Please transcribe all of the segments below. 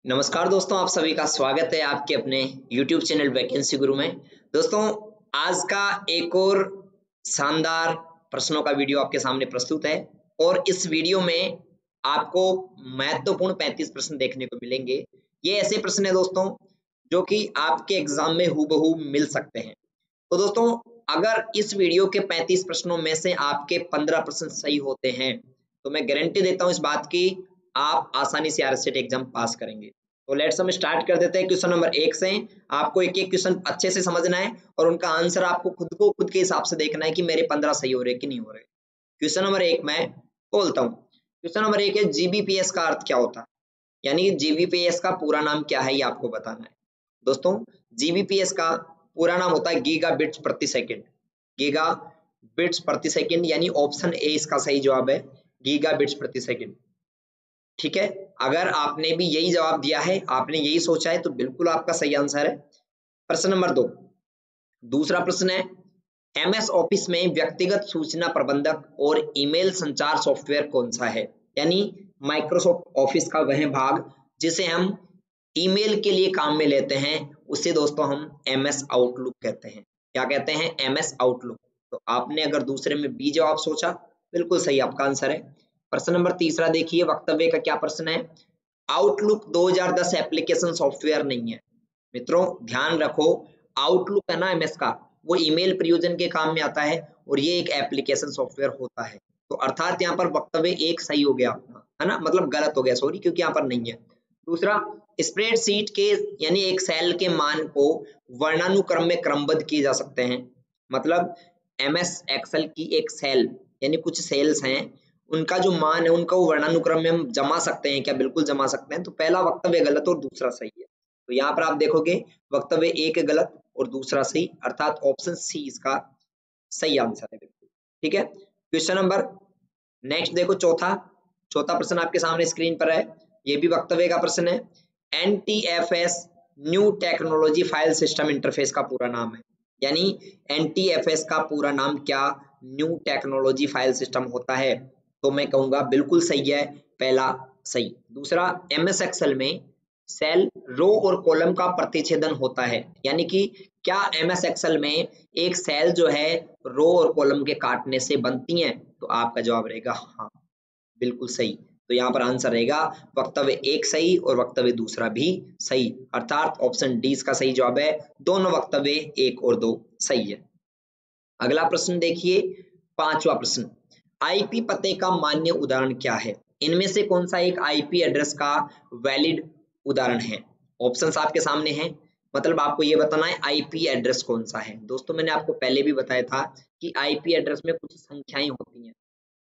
नमस्कार दोस्तों, आप सभी का स्वागत है आपके अपने YouTube चैनल वैकेंसी गुरु में। दोस्तों, आज का एक और शानदार प्रश्नों का वीडियो आपके सामने प्रस्तुत है और इस वीडियो में आपको महत्वपूर्ण 35 प्रश्न देखने को मिलेंगे। ये ऐसे प्रश्न है दोस्तों जो कि आपके एग्जाम में हूबहू मिल सकते हैं। तो दोस्तों, अगर इस वीडियो के 35 प्रश्नों में से आपके 15 प्रश्न सही होते हैं तो मैं गारंटी देता हूं इस बात की आप आसानी से आरएससीटी एग्जाम पास करेंगे। तो लेट्स हम स्टार्ट कर देते हैं क्वेश्चन नंबर 1 से। आपको एक एक क्वेश्चन अच्छे से समझना है और उनका आंसर आपको खुद के हिसाब से देखना है कि मेरे 15 सही हो रहे कि नहीं हो रहे। क्वेश्चन नंबर 1 मैं बोलता हूँ। क्वेश्चन नंबर 1 है जीबीपीएस का अर्थ क्या होता है, यानी जीबीपीएस का पूरा नाम क्या है ये आपको बताना है। दोस्तों, जीबीपीएस का पूरा नाम होता है गीगा बिट्स प्रति सेकंड। गीगा बिट्स प्रति सेकंड, यानी ऑप्शन ए इसका सही जवाब है, गीगा बिट्स प्रति सेकंड। ठीक है, अगर आपने भी यही जवाब दिया है, आपने यही सोचा है, तो बिल्कुल आपका सही आंसर है। प्रश्न नंबर 2, दूसरा प्रश्न है एमएस ऑफिस में व्यक्तिगत सूचना प्रबंधक और ईमेल संचार सॉफ्टवेयर कौन सा है, यानी माइक्रोसॉफ्ट ऑफिस का वह भाग जिसे हम ईमेल के लिए काम में लेते हैं उसे दोस्तों हम एमएस आउटलुक कहते हैं। क्या कहते हैं? MS outlook. तो आपने अगर दूसरे में बी जवाब सोचा, बिल्कुल सही आपका आंसर है। प्रश्न नंबर तीसरा देखिए, वक्तव्य का क्या प्रश्न है। आउटलुक 2010 एप्लीकेशन सॉफ्टवेयर नहीं है। मित्रों ध्यान रखो, आउटलुक है ना एमएस का, वो ईमेल प्रयोजन के काम में आता है और ये एक एप्लीकेशन सॉफ्टवेयर होता है। तो अर्थात यहाँ पर वक्तव्य एक सही हो गया अपना, है ना, मतलब गलत हो गया, सॉरी, क्योंकि यहाँ पर नहीं है। दूसरा, स्प्रेडशीट के यानी एक सेल के मान को वर्णानुक्रम में क्रमबद्ध किए जा सकते हैं। मतलब एमएस एक्सेल की एक सेल यानी कुछ सेल्स हैं, उनका जो मान है उनका वो वर्णानुक्रम में हम जमा सकते हैं क्या? बिल्कुल जमा सकते हैं। तो पहला वक्तव्य गलत और दूसरा सही है। तो यहाँ पर आप देखोगे वक्तव्य एक गलत और दूसरा सही, अर्थात ऑप्शन सी इसका सही आंसर है। बिल्कुल ठीक है। क्वेश्चन नंबर नेक्स्ट देखो, चौथा प्रश्न आपके सामने स्क्रीन पर है। ये भी वक्तव्य का प्रश्न है। NTFS new technology file system interface का पूरा नाम है, यानी एनटीएफएस का पूरा नाम क्या न्यू टेक्नोलॉजी फाइल सिस्टम होता है? तो मैं कहूंगा बिल्कुल सही है, पहला सही। दूसरा, एमएस एक्सेल में सेल, रो और कॉलम का प्रतिच्छेदन होता है, यानी कि क्या एमएस एक्सेल में एक सेल जो है रो और कॉलम के काटने से बनती है? तो आपका जवाब रहेगा हाँ, बिल्कुल सही। तो यहाँ पर आंसर रहेगा वक्तव्य एक सही और वक्तव्य दूसरा भी सही, अर्थात ऑप्शन डी इसका सही जवाब है। दोनों वक्तव्य एक और दो सही है। अगला प्रश्न देखिए, पांचवा प्रश्न, आईपी पते का मान्य उदाहरण क्या है? इनमें से कौन सा एक आईपी एड्रेस का वैलिड उदाहरण है? ऑप्शंस आपके सामने हैं, मतलब आपको ये बताना है आईपी एड्रेस कौन सा है। दोस्तों, मैंने आपको पहले भी बताया था कि आईपी एड्रेस में कुछ संख्याएं होती हैं,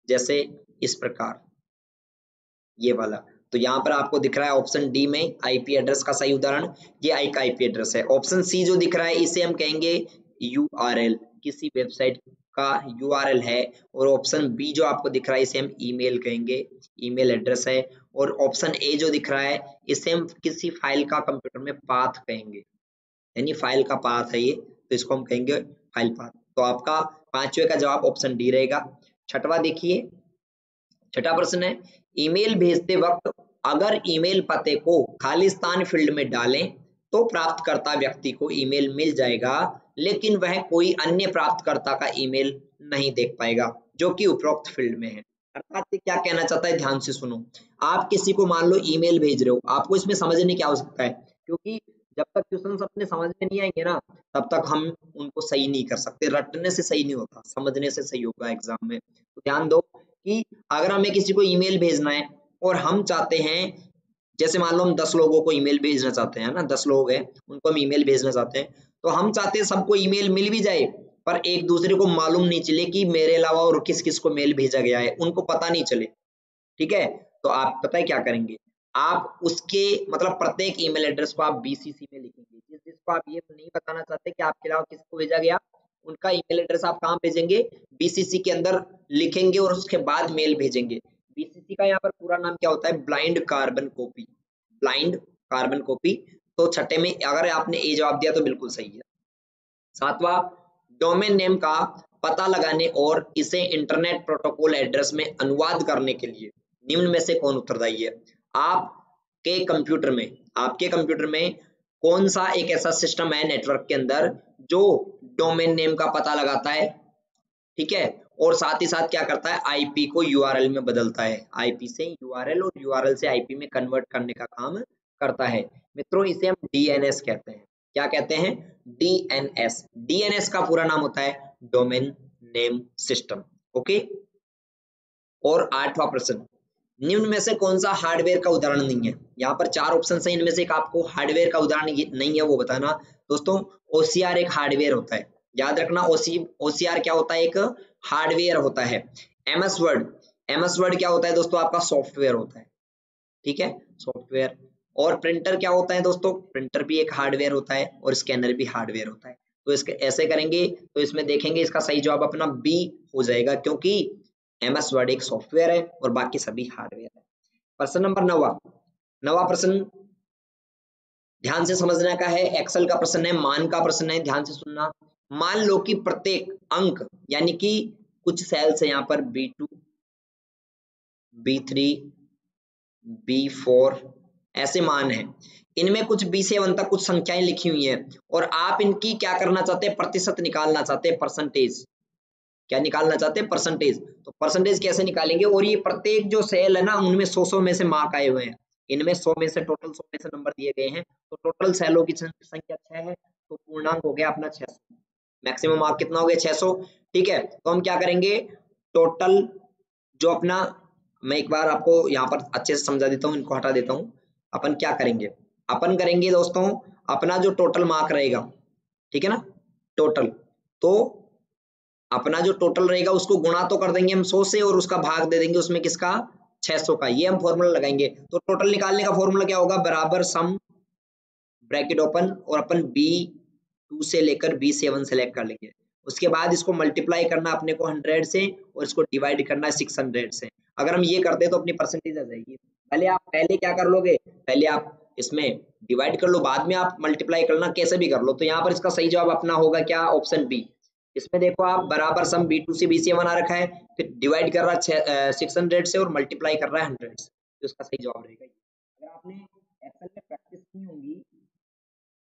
जैसे इस प्रकार ये वाला। तो यहाँ पर आपको दिख रहा है ऑप्शन डी में आईपी एड्रेस का सही उदाहरण ये आईपी एड्रेस है। ऑप्शन सी जो दिख रहा है इसे हम कहेंगे यूआरएल, किसी वेबसाइट का यूआरएल है। और ऑप्शन बी जो आपको दिख रहा है इसे हम ईमेल कहेंगे, ईमेल एड्रेस है। और ऑप्शन ए जो दिख रहा है इसे हम किसी फाइल का कंप्यूटर में पाथ कहेंगे, यानी फाइल का पाथ है ये, तो इसको हम कहेंगे फाइल पाथ। तो आपका पांचवे का जवाब ऑप्शन डी रहेगा। छठवा देखिए, छठा प्रश्न है, ईमेल भेजते वक्त अगर ईमेल पते को खालिस्तान फील्ड में डालें तो प्राप्तकर्ता व्यक्ति को ईमेल मिल जाएगा, लेकिन वह कोई अन्य प्राप्तकर्ता का ईमेल नहीं देख पाएगा जो कि उपरोक्त फील्ड में है। अर्थात ये क्या कहना चाहता है, ध्यान से सुनो। आप किसी को मान लो ईमेल भेज रहे हो, आपको इसमें समझने की आवश्यकता है, क्योंकि जब तक क्वेश्चन अपने समझ में नहीं आएंगे ना तब तक हम उनको सही नहीं कर सकते। रटने से सही नहीं होता, समझने से सही होगा एग्जाम में। तो ध्यान दो कि अगर हमें किसी को ईमेल भेजना है और हम चाहते हैं, जैसे मान लो हम 10 लोगों को ईमेल भेजना चाहते हैं ना, 10 लोग हैं उनको हम ईमेल भेजना चाहते हैं, तो हम चाहते हैं सबको ईमेल मिल भी जाए पर एक दूसरे को मालूम नहीं चले कि मेरे अलावा और किस किस को मेल भेजा गया है, उनको पता नहीं चले। ठीक है, तो आप पता है क्या करेंगे, आप उसके मतलब प्रत्येक ईमेल एड्रेस को आप बीसीसी में लिखेंगे। जिसको आप ये नहीं बताना चाहते कि आपके अलावा किसको भेजा गया, उनका ईमेल एड्रेस आप कहाँ भेजेंगे, बीसीसी के अंदर लिखेंगे और उसके बाद मेल भेजेंगे। बीसीसी का यहाँ पर पूरा नाम क्या होता है, blind carbon copy, blind carbon copy. तो छठे में अगर आपने ए जवाब दिया तो बिल्कुल सही है। सातवां, डोमेन नेम का पता लगाने और इसे इंटरनेट प्रोटोकॉल एड्रेस में अनुवाद करने के लिए निम्न में से कौन उत्तरदायी है? आप आपके कंप्यूटर में कौन सा एक ऐसा सिस्टम है नेटवर्क के अंदर जो डोमेन नेम का पता लगाता है, ठीक है, और साथ ही साथ क्या करता है, आईपी को यूआरएल में बदलता है, आईपी से यूआरएल और यूआरएल से आईपी में कन्वर्ट करने का काम करता है। मित्रों इसे हम डीएनएस कहते हैं। क्या कहते हैं? डीएनएस। डीएनएस का पूरा नाम होता है डोमेन नेम सिस्टम। ओके। और 8वां प्रश्न, निम्न में से कौन सा हार्डवेयर का उदाहरण नहीं है? यहाँ पर 4 ऑप्शन है, इनमें से एक आपको हार्डवेयर का उदाहरण नहीं है वो बताना। दोस्तों ओसीआर एक हार्डवेयर होता है, याद रखना। ओसीआर क्या होता है? एक हार्डवेयर होता है। एमएस वर्ड क्या होता है दोस्तों? आपका सॉफ्टवेयर होता है, ठीक है, सॉफ्टवेयर। और प्रिंटर क्या होता है दोस्तों? प्रिंटर भी एक हार्डवेयर होता है और स्कैनर भी हार्डवेयर होता है। तो इसके ऐसे करेंगे तो इसमें देखेंगे इसका सही जवाब अपना बी हो जाएगा, क्योंकि एमएस वर्ड एक सॉफ्टवेयर है और बाकी सभी हार्डवेयर है। प्रश्न नंबर 9वां प्रश्न ध्यान से समझने का है। एक्सेल का प्रश्न है, मान का प्रश्न है, ध्यान से सुनना। मान लो कि प्रत्येक अंक यानी कि कुछ सेल्स है यहाँ पर B2, B3, B4 ऐसे मान है, इनमें कुछ B से 1 तक कुछ संख्याएं लिखी हुई हैं और आप इनकी क्या करना चाहते हैं? प्रतिशत निकालना चाहते हैं, परसेंटेज। क्या निकालना चाहते हैं? परसेंटेज। तो परसेंटेज कैसे निकालेंगे? और ये प्रत्येक जो सेल है ना उनमें 100 में से मार्क आए हुए हैं, इनमें 100 में से टोटल 100 में से नंबर दिए गए हैं, तो टोटल सेलों की संख्या 6 है, तो पूर्णांक हो गया अपना 600। मैक्सिमम मार्क कितना हो गया? 600। ठीक है, तो हम क्या करेंगे, टोटल जो अपना, मैं एक बार आपको यहाँ पर अच्छे से समझा देता हूँ, इनको हटा देता हूँ। अपन क्या करेंगे, अपन करेंगे दोस्तों अपना जो टोटल मार्क रहेगा, ठीक है ना, टोटल, तो अपना जो टोटल रहेगा उसको गुणा तो कर देंगे हम 100 से और उसका भाग दे देंगे उसमें किसका? 600 का। ये हम फॉर्मूला लगाएंगे। तो टोटल निकालने का फॉर्मूला क्या होगा? बराबर सम ब्रैकेट ओपन और अपन B2 से लेकर B7 सेलेक्ट कर लेंगे। उसके बाद इसको मल्टीप्लाई करना अपने को 100 से और इसको डिवाइड करना 600 से। अगर हम ये करते तो अपनी परसेंटेज आ जाएगी। पहले क्या कर लोगे, पहले आप इसमें डिवाइड कर लो, बाद में आप मल्टीप्लाई करना, कैसे भी कर लो। तो यहाँ पर इसका सही जवाब अपना होगा क्या? Option B. इसमें देखो आप बराबर सम B2 से B7 आ रखा है, फिर डिवाइड कर रहा है 600 से और मल्टीप्लाई कर रहा है 100 से, तो इसका सही जवाब रहेगा। अगर आपने एक्सेल में प्रैक्टिस की होगी,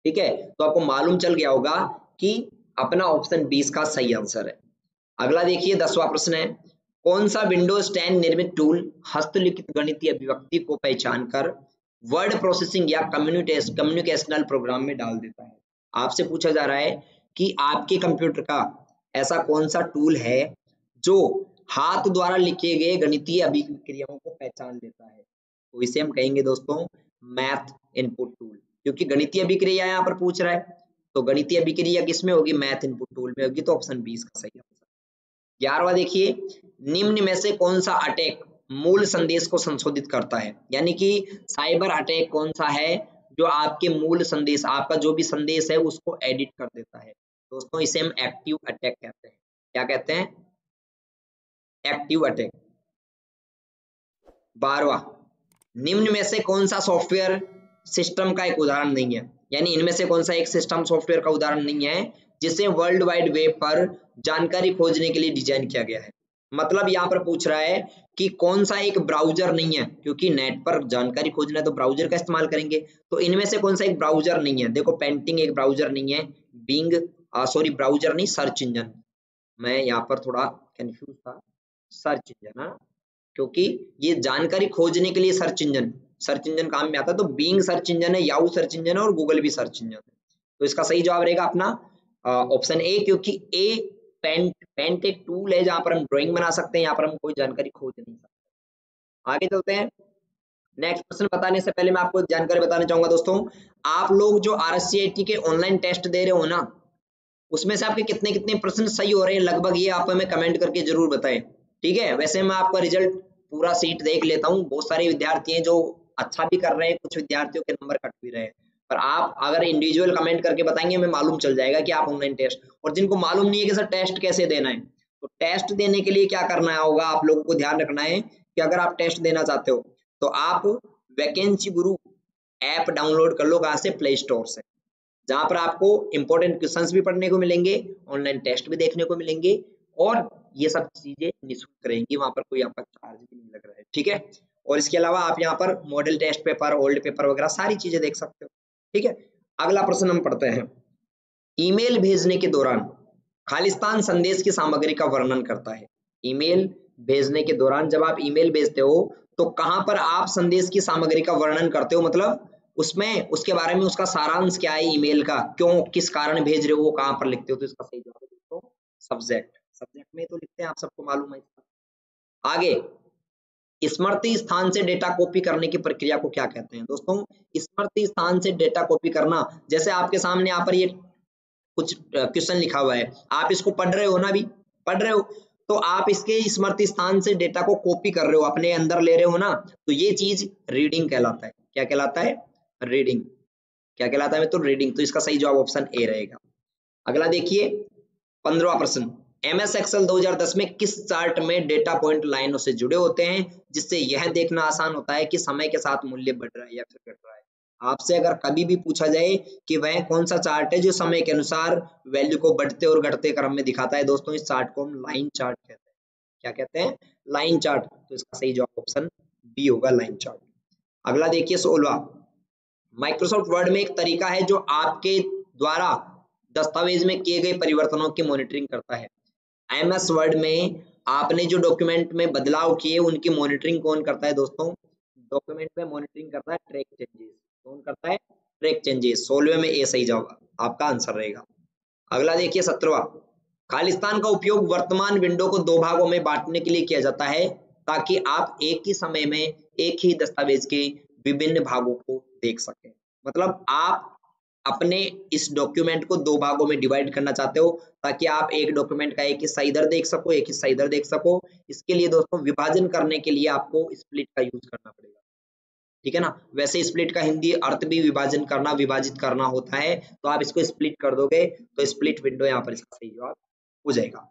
ठीक है, तो आपको मालूम चल गया होगा कि अपना ऑप्शन 20 का सही आंसर है। अगला देखिए 10वां प्रश्न है, कौन सा विंडोज 10 निर्मित टूल हस्तलिखित गणितीय अभिव्यक्ति को पहचान कर वर्ड प्रोसेसिंग या कम्युनिकेशनल प्रोग्राम में डाल देता है? आपसे पूछा जा रहा है कि आपके कंप्यूटर का ऐसा कौन सा टूल है जो हाथ द्वारा लिखे गए गणितीय अभिक्रियाओं को पहचान लेता है? तो इसे हम कहेंगे दोस्तों मैथ इनपुट टूल, क्योंकि गणितीय अभिक्रिया यहाँ पर पूछ रहा है, तो गणितीय अभिक्रिया किसमें होगी? मैथ इनपुट टूल में होगी, तो ऑप्शन 20 का सही आंसर। 11वां देखिए, निम्न में से कौन सा अटैक मूल संदेश को संशोधित करता है? यानी कि साइबर अटैक कौन सा है जो आपके मूल संदेश, आपका जो भी संदेश है उसको एडिट कर देता है? दोस्तों इसे हम एक्टिव अटैक कहते हैं। क्या कहते हैं? Active attack. 12वां, निम्न में से कौन सा सॉफ्टवेयर सिस्टम का एक उदाहरण नहीं है? यानी इनमें से कौन सा एक सिस्टम सॉफ्टवेयर का उदाहरण नहीं है जिसे वर्ल्ड वाइड वेब पर जानकारी खोजने के लिए डिजाइन किया गया है? मतलब यहाँ पर पूछ रहा है कि कौन सा एक ब्राउजर नहीं है, क्योंकि नेट पर जानकारी खोजना है तो ब्राउजर का इस्तेमाल करेंगे। तो इनमें से कौन सा एक ब्राउजर नहीं है? देखो पेंटिंग एक ब्राउजर नहीं है, बिंग ब्राउजर नहीं, सर्च इंजन। मैं यहाँ पर थोड़ा कंफ्यूज था, सर्च इंजन है, क्योंकि ये जानकारी खोजने के लिए सर्च इंजन काम में आता है। तो बीइंग सर्च इंजन है, याहू सर्च इंजन है और गूगल भी सर्च इंजन है। तो इसका सही जवाब रहेगा अपना ऑप्शन ए, क्योंकि ए पेंट एक टूल है जहां पर हम ड्राइंग बना सकते हैं, यहाँ पर हम कोई जानकारी खोज नहीं सकते। आगे चलते हैं। नेक्स्ट प्रश्न बताने से पहले मैं आपको एक जानकारी बताना चाहूंगा दोस्तों, आप लोग जो RSCIT के ऑनलाइन टेस्ट दे रहे हो ना, उसमें से आपके कितने कितने प्रश्न सही हो रहे हैं लगभग, ये आप हमें कमेंट करके जरूर बताएं, ठीक है। वैसे मैं आपका रिजल्ट पूरा सीट देख लेता हूँ, बहुत सारे विद्यार्थी हैं जो अच्छा भी कर रहे हैं, कुछ विद्यार्थियों के नंबर कट भी रहे हैं, पर आप अगर इंडिविजुअल कमेंट करके बताएंगे हमें मालूम चल जाएगा कि आप ऑनलाइन टेस्ट, और जिनको मालूम नहीं है कि सर टेस्ट कैसे देना है, तो टेस्ट देने के लिए क्या करना होगा, आप लोगों को ध्यान रखना है कि अगर आप टेस्ट देना चाहते हो तो आप वैकेंसी गुरु ऐप डाउनलोड कर लो, कहाँ से? प्ले स्टोर से, जहां पर आपको इंपॉर्टेंट क्वेश्चंस भी पढ़ने को मिलेंगे, ऑनलाइन टेस्ट भी देखने को मिलेंगे, और ये सब चीजें निःशुल्क रहेंगी, वहां पर कोई आपका चार्ज भी नहीं लग रहा है, ठीक है। और इसके अलावा आप यहाँ पर model test paper, old paper वगैरह सारी चीजें देख सकते हो। ठीक है, अगला प्रश्न हम पढ़ते हैं। ईमेल भेजने के दौरान खालिस्तान संदेश की सामग्री का वर्णन करता है। ईमेल भेजने के दौरान जब आप ईमेल भेजते हो तो कहां पर आप संदेश की सामग्री का वर्णन करते हो, मतलब उसमें उसके बारे में उसका सारांश क्या है, ईमेल का क्यों किस कारण भेज रहे हो वो कहां पर लिखते हो, तो इसका सही जवाब है दोस्तों सब्जेक्ट। सब्जेक्ट में तो लिखते हैं, आप सबको मालूम है। आगे, स्मृति स्थान से डेटा कॉपी करने की प्रक्रिया को क्या कहते हैं? दोस्तों स्मृति स्थान से डेटा कॉपी करना, जैसे आपके सामने यहाँ पर ये कुछ क्वेश्चन लिखा हुआ है, आप इसको पढ़ रहे हो ना, अभी पढ़ रहे हो, तो आप इसके स्मृति स्थान से डेटा को कॉपी कर रहे हो, अपने अंदर ले रहे हो ना, तो ये चीज रीडिंग कहलाता है। क्या कहलाता है? रीडिंग। क्या कहलाता है? तो रीडिंग। तो इसका सही जवाब ऑप्शन ए रहेगा। अगला देखिए 15वां प्रश्न, एमएस एक्सेल 2010 में किस चार्ट में डेटा पॉइंट लाइनों से जुड़े होते हैं जिससे यह देखना आसान होता है कि समय के साथ मूल्य बढ़ रहा है या फिर घट रहा है? आपसे अगर कभी भी पूछा जाए कि वह कौन सा चार्ट है जो समय के अनुसार वैल्यू को बढ़ते और घटते क्रम में दिखाता है, दोस्तों इस चार्ट को हम लाइन चार्ट कहते हैं। क्या कहते हैं? Line chart. तो इसका सही जवाब ऑप्शन बी होगा, लाइन चार्ट। अगला देखिए 16वां, माइक्रोसॉफ्ट वर्ड में एक तरीका है जो आपके द्वारा दस्तावेज में किए गए परिवर्तनों की मॉनिटरिंग करता है। एमएस वर्ड में आपने जो डॉक्यूमेंट में बदलाव किए उनकी मॉनिटरिंग कौन करता है? दोस्तों डॉक्यूमेंट में मॉनिटरिंग करता है ट्रैक चेंजेस। कौन करता है? Track changes. 16वें में ए सही जवाब आपका आंसर रहेगा। अगला देखिए 17वां, खालिस्तान का उपयोग वर्तमान विंडो को दो भागों में बांटने के लिए किया जाता है ताकि आप एक ही समय में एक ही दस्तावेज के विभिन्न भागों को देख सकें। मतलब आप अपने इस डॉक्यूमेंट को दो भागों में डिवाइड करना चाहते हो ताकि आप एक डॉक्यूमेंट का एक हिस्सा इधर देख सको, एक हिस्सा इधर देख सको। इसके लिए दोस्तों विभाजन करने के लिए आपको स्प्लिट का यूज करना पड़ेगा। ठीक है ना? वैसे स्प्लिट का हिंदी अर्थ भी विभाजन करना, विभाजित करना होता है, तो आप इसको स्प्लिट कर दोगे तो स्प्लिट विंडो यहाँ पर इसका सही जवाब हो जाएगा।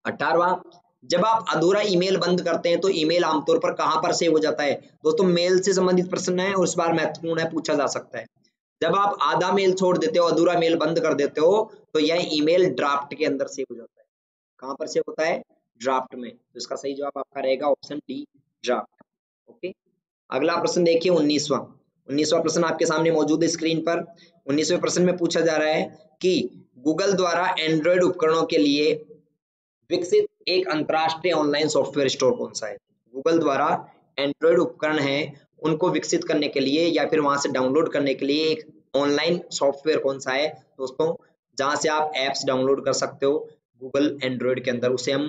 18वां, जब आप अधूरा ईमेल बंद करते हैं तो ईमेल आमतौर पर कहां पर सेव हो जाता है? दोस्तों मेल से संबंधित प्रश्न है और इस बार महत्वपूर्ण है, पूछा जा सकता है। जब आप आधा मेल छोड़ देते हो, अधूरा मेल बंद कर देते हो, तो यह ईमेल ड्राफ्ट के अंदर सेव हो जाता है। कहां पर सेव होता है? ड्राफ्ट में। तो इसका सही जवाब आपका रहेगा ऑप्शन डी, ड्राफ्ट। ओके, अगला प्रश्न देखिए 19वां प्रश्न आपके सामने मौजूद है स्क्रीन पर। 19वें प्रश्न में पूछा जा रहा है कि गूगल द्वारा एंड्रॉयड उपकरणों के लिए विकसित एक अंतरराष्ट्रीय ऑनलाइन सॉफ्टवेयर स्टोर कौन सा है? गूगल द्वारा एंड्रॉयड उपकरण है उनको विकसित करने के लिए या फिर वहां से डाउनलोड करने के लिए एक ऑनलाइन सॉफ्टवेयर कौन सा है दोस्तों, जहां से आप एप्स डाउनलोड कर सकते हो गूगल एंड्रॉयड के अंदर? उसे हम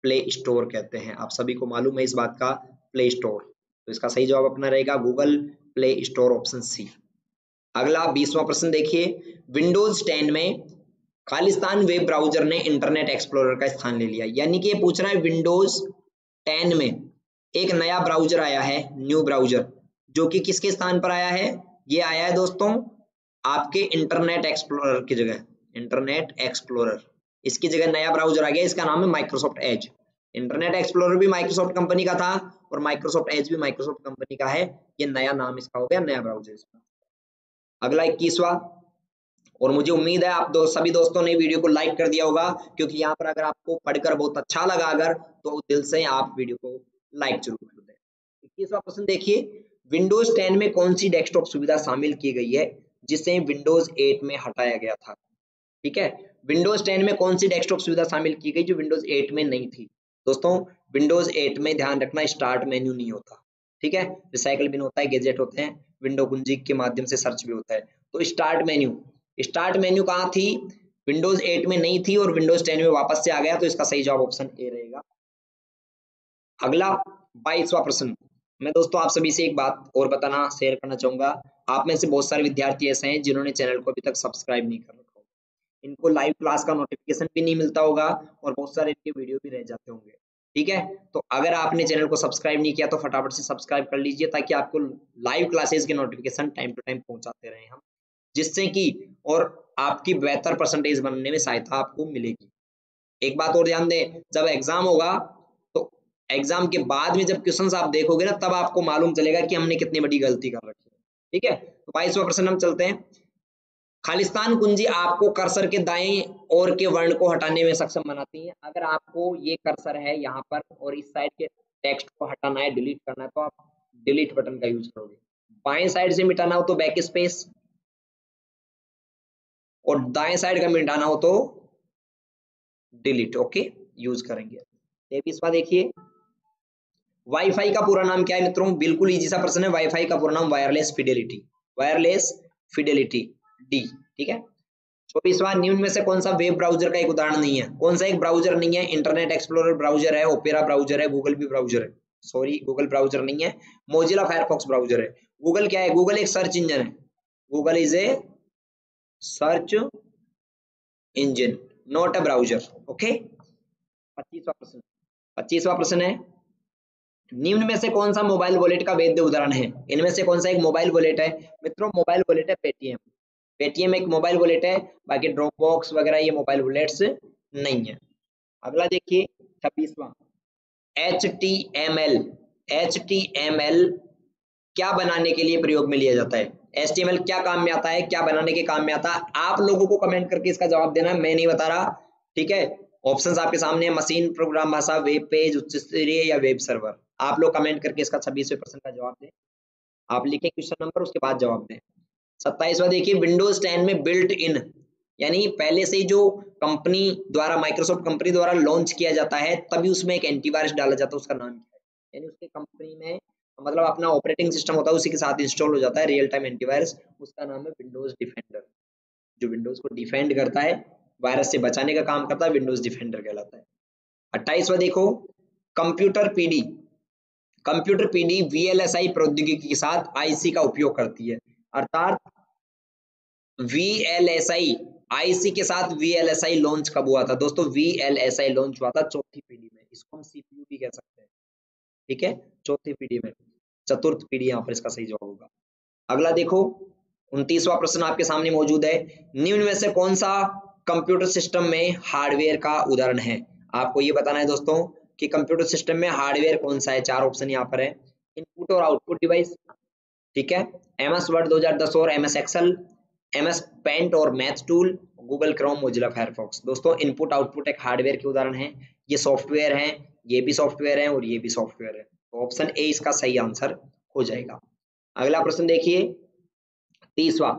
प्ले स्टोर कहते हैं। आप सभी को मालूम है इस बात का, प्ले स्टोर। तो इसका सही जवाब अपना रहेगा Google Play Store, option C. अगला 20वां प्रश्न देखिए, विंडोज 10 में खालिस्तान वेब ब्राउजर ने इंटरनेट एक्सप्लोरर का स्थान ले लिया। यानी कि ये पूछ रहा है विंडोज 10 में एक नया ब्राउजर आया है, न्यू ब्राउजर, जो कि किसके स्थान पर आया है? ये आया है दोस्तों आपके इंटरनेट एक्सप्लोरर की जगह। इंटरनेट एक्सप्लोरर, इसकी जगह नया ब्राउजर आ गया, इसका नाम है माइक्रोसॉफ्ट एज। इंटरनेट एक्सप्लोरर भी माइक्रोसॉफ्ट कंपनी का था और माइक्रोसॉफ्ट एज भी माइक्रोसॉफ्ट कंपनी का है। ये नया नाम इसका हो गया, नया ब्राउजर इसका। अगला 21वां, और मुझे उम्मीद है आप सभी दोस्तों ने वीडियो को लाइक कर दिया होगा, क्योंकि यहाँ पर अगर आपको पढ़कर बहुत अच्छा लगा अगर, तो दिल से आप वीडियो को लाइक जरूर कर दें। 21वां प्रश्न देखिए, विंडोज 10 में कौन सी डेस्कटॉप सुविधा शामिल की गई है जिसे विंडोज 8 में हटाया गया था? ठीक है, विंडोज 10 में कौन सी डेस्कटॉप सुविधा शामिल की गई जो विंडोज 8 में नहीं थी? दोस्तों विंडोज 8 में ध्यान रखना स्टार्ट मेन्यू नहीं होता। ठीक है, रिसाइकल बिन होता है, गैजेट होते हैं, विंडो कुंजी के माध्यम से सर्च भी होता है। तो स्टार्ट मेन्यू कहाँ थी? विंडोज 8 में नहीं थी और विंडोज 10 में वापस से आ गया। तो इसका सही जवाब ऑप्शन ए रहेगा। अगला 22वां प्रश्न, मैं दोस्तों आप सभी से एक बात और बताना शेयर करना चाहूंगा। आप में से बहुत सारे विद्यार्थी ऐसे हैं जिन्होंने चैनल को अभी तक सब्सक्राइब नहीं कर रखा, इनको लाइव क्लास का नोटिफिकेशन भी नहीं मिलता होगा और बहुत सारे इनके वीडियो भी रह जाते होंगे। ठीक है, तो अगर आपने चैनल को सब्सक्राइब नहीं किया तो फटाफट से सब्सक्राइब कर लीजिए ताकि आपको लाइव क्लासेस के नोटिफिकेशन टाइम टू टाइम पहुंचाते रहें हम, जिससे कि और आपकी बेहतर परसेंटेज बनने में सहायता आपको मिलेगी। एक बात और ध्यान दें, जब एग्जाम होगा तो एग्जाम के बाद में जब क्वेश्चंस आप देखोगे ना, तब आपको मालूम चलेगा कि हमने कितनी बड़ी गलती कर रखी है। ठीक है, तो 22वां प्रश्न हम चलते हैं। खालिस्तान कुंजी आपको कर्सर के दाएं ओर के वर्ण को हटाने में सक्षम बनाती है। अगर आपको ये कर्सर है यहाँ पर और इस साइड के टेक्स्ट को हटाना है, डिलीट करना है तो आप डिलीट बटन का यूज करोगे। बाएं साइड से मिटाना हो तो बैक स्पेस, और दाएं साइड का मिटाना हो तो डिलीट, ओके, यूज करेंगे। 23वां देखिए, वाईफाई का पूरा नाम क्या है मित्रों? बिल्कुल इजी सा प्रश्न है। वाईफाई का पूरा नाम wireless Fidelity, wireless Fidelity D, ठीक है। 24वां, निम्न में से कौन सा वेब ब्राउजर का एक उदाहरण नहीं है? कौन सा एक ब्राउजर नहीं है? इंटरनेट एक्सप्लोरर ब्राउजर है, ओपेरा ब्राउजर है, गूगल भी ब्राउजर है। सॉरी, गूगल ब्राउजर नहीं है, मोजिला फायरफॉक्स ब्राउजर है। गूगल क्या है? गूगल एक सर्च इंजन है। Google is a search engine, not a browser, okay. 25वां प्रश्न, 25वां प्रश्न है, निम्न में से कौन सा मोबाइल वॉलेट का वैध उदाहरण है? इनमें से कौन सा एक मोबाइल वॉलेट है? मित्रों मोबाइल वॉलेट है पेटीएम। पेटीएम एक मोबाइल वॉलेट है, बाकी ड्रॉप बॉक्स वगैरह ये मोबाइल वॉलेट्स नहीं है। अगला देखिए 26वां, HTML, HTML क्या बनाने के लिए प्रयोग में लिया जाता है? HTML क्या काम में आता है, क्या बनाने के काम में आता है? आप लोगों को कमेंट करके इसका जवाब देना है, मैं नहीं बता रहा, ठीक है। ऑप्शंस आपके सामने है, मशीन, प्रोग्राम भाषा, वेब पेज, उच्च स्तरीय या वेब सर्वर। आप लोग कमेंट करके इसका 26वें प्रश्न का जवाब दें। आप लिखें क्वेश्चन नंबर, उसके बाद जवाब दें। 27वां देखिए, विंडोज 10 में बिल्ट इन, यानी पहले से जो कंपनी द्वारा, माइक्रोसॉफ्ट कंपनी द्वारा लॉन्च किया जाता है तभी उसमें एक एंटीवायरस डाला जाता है, उसका नाम क्या है? यानी उसके कंपनी में मतलब अपना ऑपरेटिंग सिस्टम होता है उसी के साथ इंस्टॉल हो जाता है रियल टाइम एंटीवायरस, उसका नाम है विंडोज डिफेंडर। जो विंडोज को डिफेंड करता है, वायरस से बचाने का काम करता है, विंडोज डिफेंडर कहलाता है। 28वां देखो, computer PD, computer PD VLSI प्रौद्योगिकी के साथ आईसी का उपयोग करती है, अर्थात वीएलएसआई आईसी के साथ वीएलएसआई लॉन्च कब हुआ था दोस्तों? वीएलएसआई लॉन्च हुआ था चौथी पीढ़ी में, इसको हम सीपीयू भी कह सकते हैं, ठीक है, चौथी पीढ़ी में, चतुर्थ पीढ़ी यहाँ पर इसका सही जवाब होगा। अगला देखो 29वां प्रश्न आपके सामने मौजूद है, निम्न में से कौन सा कंप्यूटर सिस्टम में हार्डवेयर का उदाहरण है? आपको ये बताना है दोस्तों कि कंप्यूटर सिस्टम में हार्डवेयर कौन सा है। 4 ऑप्शन यहाँ पर है, इनपुट और आउटपुट डिवाइस, ठीक है, एमएस वर्ड 2010 और एमएस एक्सेल, एमएस पेंट और math tool, Google Chrome, Mozilla Firefox. दोस्तों इनपुट आउटपुट एक हार्डवेयर के उदाहरण है, ये सॉफ्टवेयर हैं, ये भी सॉफ्टवेयर है और ये भी सॉफ्टवेयर है, तो ऑप्शन ए इसका सही आंसर हो जाएगा। अगला प्रश्न देखिए 30वां,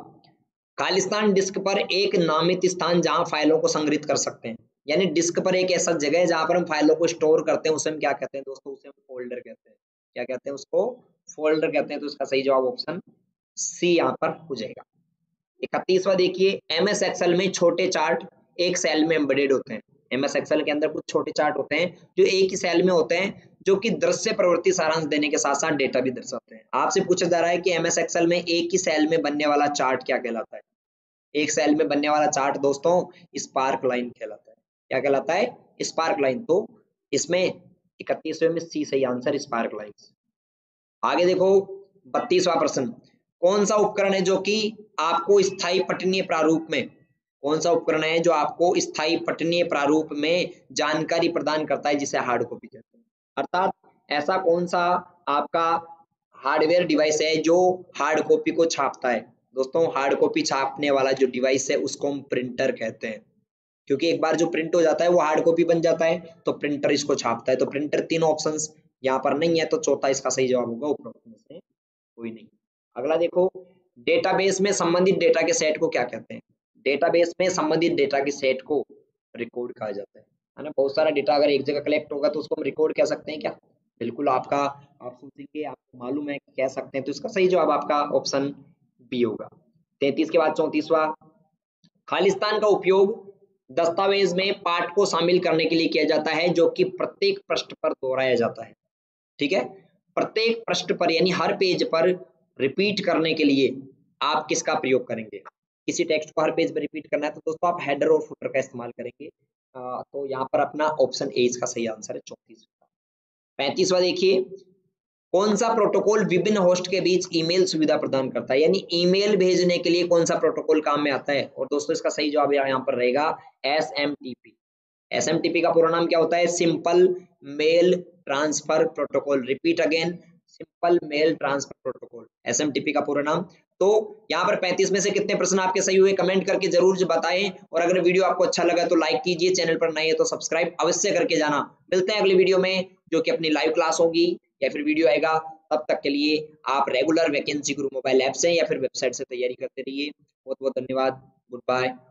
खालिस्तान डिस्क पर एक नामित स्थान जहां फाइलों को संग्रहित कर सकते हैं, यानी डिस्क पर एक ऐसा जगह है जहां पर हम फाइलों को स्टोर करते हैं, उसे हम क्या कहते हैं दोस्तों? उसे हम फोल्डर कहते हैं। क्या कहते हैं उसको? फोल्डर कहते हैं। तो इसका सही जवाब ऑप्शन सी यहाँ पर हो जाएगा। 31वां देखिए, एमएस एक्सेल में छोटे चार्ट एक सेल में एम्बेडेड होते हैं। एमएस एक्सेल के अंदर कुछ छोटे चार्ट होते हैं जो एक ही सेल में होते हैं, जो कि दृश्य प्रवृत्ति सारांश देने के साथ साथ डेटा भी दर्शाते हैं। आपसे पूछा जा रहा है कि एमएस एक्सेल में एक ही सेल में बनने वाला चार्ट क्या कहलाता है? एक सेल में बनने वाला चार्ट दोस्तों स्पार्क लाइन कहलाता है। क्या कहलाता है? Spark line. तो इसमें 31वें में सी सही आंसर, स्पार्क लाइन। आगे देखो 32वां प्रश्न, कौन सा उपकरण है जो कि आपको स्थायी पठनीय प्रारूप में, कौन सा उपकरण है जो आपको स्थायी पठनीय प्रारूप में जानकारी प्रदान करता है, जिसे हार्ड कॉपी कहते हैं? अर्थात ऐसा कौन सा आपका हार्डवेयर डिवाइस है जो हार्ड कॉपी को छापता है? दोस्तों हार्ड कॉपी छापने वाला जो डिवाइस है उसको हम प्रिंटर कहते हैं, क्योंकि एक बार जो प्रिंट हो जाता है वो हार्ड कॉपी बन जाता है, तो प्रिंटर इसको छापता है। तो प्रिंटर, तीन ऑप्शंस यहाँ पर नहीं है, तो चौथा इसका सही जवाब होगा, उपरोक्त में से कोई नहीं। अगला देखो, डेटाबेस में संबंधित डेटा के सेट को क्या कहते हैं? डेटाबेस में संबंधित डेटा के सेट को रिकॉर्ड कहा जाता है ना। बहुत सारा डेटा अगर एक जगह कलेक्ट होगा तो उसको हम रिकॉर्ड कह सकते हैं क्या? बिल्कुल, आपका आप सोचेंगे, आपको मालूम है कि कह सकते हैं, तो इसका सही जवाब आपका ऑप्शन बी होगा। 33 के बाद 34वां, खालिस्तान का उपयोग दस्तावेज में पाठ को शामिल करने के लिए किया जाता है जो कि प्रत्येक पृष्ठ पर दोहराया जाता है, ठीक है, प्रत्येक पृष्ठ पर, यानी हर पेज पर रिपीट करने के लिए आप किसका प्रयोग करेंगे? किसी टेक्स्ट को हर पेज पर रिपीट करना है तो दोस्तों आप हेडर और फुटर का इस्तेमाल करेंगे। तो यहाँ पर अपना ऑप्शन ए इसका सही आंसर है, 34वां। 35वां देखिए, कौन सा प्रोटोकॉल विभिन्न होस्ट के बीच ईमेल सुविधा प्रदान करता है, यानी ईमेल भेजने के लिए कौन सा प्रोटोकॉल काम में आता है? और दोस्तों इसका सही जवाब यहाँ पर रहेगा एसएमटीपी। एसएमटीपी का पूरा नाम क्या होता है? Simple mail transfer protocol. Repeat again, simple mail transfer protocol, SMTP का पूरा नाम। तो यहाँ पर 35 में से कितने प्रश्न आपके सही हुए कमेंट करके जरूर बताएं, और अगर वीडियो आपको अच्छा लगा तो लाइक कीजिए, चैनल पर नए हैं तो सब्सक्राइब अवश्य करके जाना। मिलते हैं अगली वीडियो में, जो कि अपनी लाइव क्लास होगी या फिर वीडियो आएगा। तब तक के लिए आप रेगुलर वैकेंसी गुरु मोबाइल ऐप से या फिर वेबसाइट से तैयारी करते रहिए। बहुत बहुत धन्यवाद। Good bye.